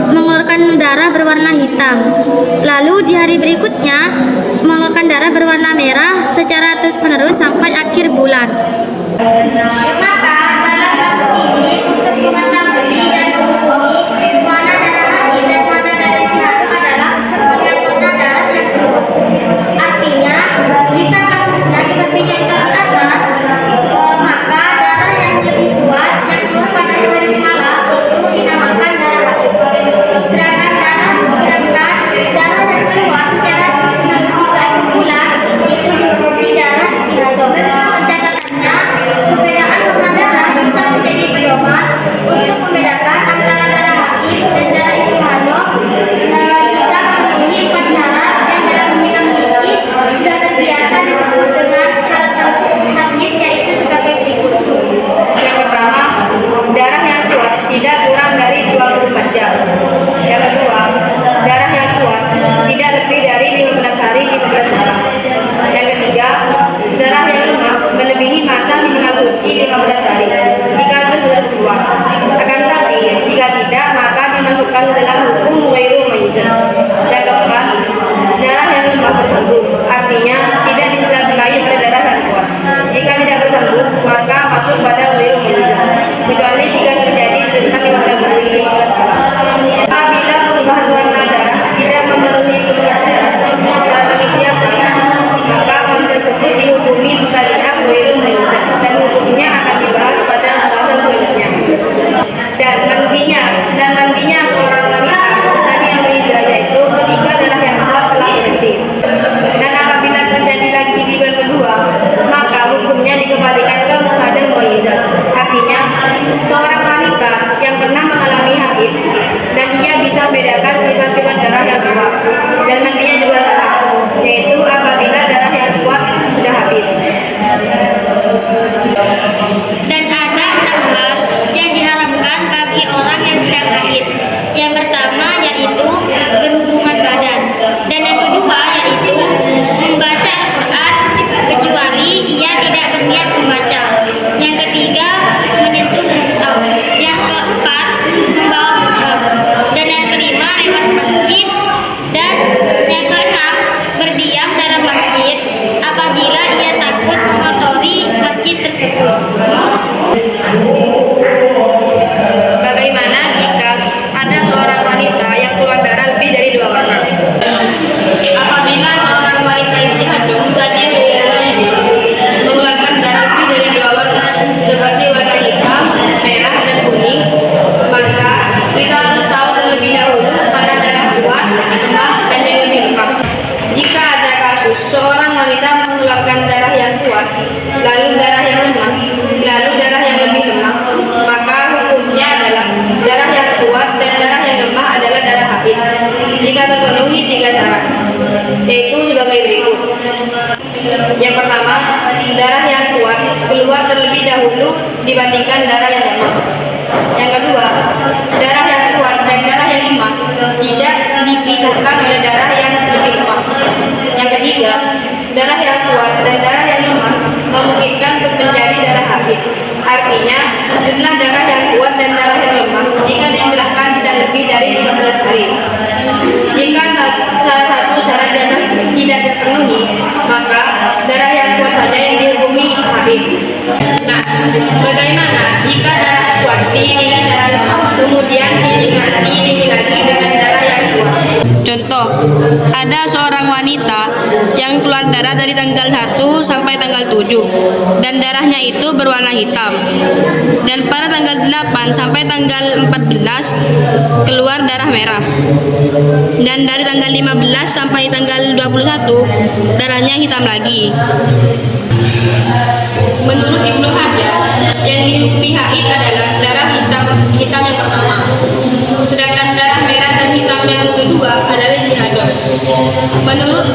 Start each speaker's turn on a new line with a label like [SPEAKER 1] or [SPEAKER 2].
[SPEAKER 1] mengeluarkan darah berwarna hitam. Lalu di hari berikutnya mengeluarkan darah berwarna merah secara terus-menerus sampai akhir bulan.
[SPEAKER 2] Maka dalam kasus ini untuk mengetahui dan menghubungi mana darah haid dan mana darah istihado adalah untuk melihat warna darah yang keluar. Artinya, jika kasusnya seperti contoh di atas, maka darah yang lebih kuat yang keluar pada sehari semalam itu dinamakan darah haid. Sedangkan darah yang keluar secara terus hingga akhir bulan itu dihukumi darah istihado. Catatannya, perbedaan warna darah bisa menjadi pedoman untuk membedakan antara darah haid dan darah istihado jika memenuhi 4 syarat yang dalam kitab fikih sudah terbiasa disebut dengan syarat tamyiz, yaitu sebagai berikut.
[SPEAKER 3] Yang pertama, darah yang kuat tidak kurang dari 24 jam. Yang kedua, darah yang kuat tidak lebih dari 15 hari 15 malam. Yang ketiga, darah yang lemah melebihi masa minimal suci 15 hari jika sudah keluar. Akan tetapi jika tidak, maka dimasukkan ke dalam hukum ghairu mumayyiz. Yang keempat, darah yang lemah bersambut, artinya tidak disela-selai pada darah yang kuat. Jika tidak bersambut, maka masuk pada ghairu mumayyiz, kecuali jika terjadi sekitar 15 hari 15 malam. Apabila perubahan warna darah tidak memenuhi keempat syarat di atas, maka orang tersebut dihukumi mutali'ah ghairu mumayyiz dan hukumnya akan dibahas pada pembahasan selanjutnya. Dan mandinya seorang wanita tadi yang mumayyiz yaitu ketika darah yang kuat telah berhenti. Dan apabila terjadi lagi di bulan kedua, maka hukumnya dikembalikan ke muqaddam mumayyiz. Artinya, seorang wanita yang pernah mengalami haid dan ia bisa membedakan sifat-sifat darah yang kuat dan mandinya juga sama, yaitu apabila darah yang kuat sudah habis.
[SPEAKER 2] Dan ada 6 hal yang diharamkan bagi orang yang sedang haid. Yang pertama yaitu berhubungan badan, dan yang kedua yaitu membaca Al-Quran kecuali ia tidak berniat membaca. Yang ketiga menyentuh mushaf. Yang keempat membawa mushaf. Dan yang kelima lewat masjid. Dan yang keenam berdiam dalam masjid apabila ia takut mengotori masjid tersebut.
[SPEAKER 3] Bagaimana jika ada seorang wanita yang keluar darah lebih dari 2 warna? Apabila seorang wanita istihado tadi mengeluarkan darah lebih dari 2 warna, seperti warna hitam, merah, dan kuning, maka kita harus tahu terlebih dahulu mana darah kuat, lemah, dan yang lebih lemah. Jika ada kasus seorang wanita mengeluarkan darah yang kuat, lalu darah yang lemah, lalu darah yang lebih lemah, maka hukumnya adalah darah yang kuat dan darah yang lemah adalah darah haid jika terpenuhi 3 syarat, yaitu sebagai berikut. Yang pertama, darah yang kuat keluar terlebih dahulu dibandingkan darah yang lemah. Yang kedua, darah yang kuat dan darah yang lemah tidak dipisahkan oleh darah yang lebih lemah. Yang ketiga, darah yang kuat dan darah yang lemah memungkinkan untuk menjadi darah haid. Artinya, jumlah darah yang kuat dan darah yang lemah jika dijumlahkan tidak lebih dari 15 hari. Jika salah satu syarat darah tidak terpenuhi, maka darah yang kuat saja yang dihukumi haid. Nah, bagaimana jika darah kuat diiringi darah lemah, kemudian diiringi lagi dengan darah yang kuat? Contoh, ada seorang wanita yang keluar darah dari tanggal 1 sampai tanggal 7 dan darahnya itu berwarna hitam. Dan pada tanggal 8 sampai tanggal 14 keluar darah merah. Dan dari tanggal 15 sampai tanggal 21 darahnya hitam lagi. Menurut Ibnu Hajar, yang dihukumi haid adalah darah hitam yang pertama. Sedangkan darah merah dan hitam yang kedua adalah istihado. Menurut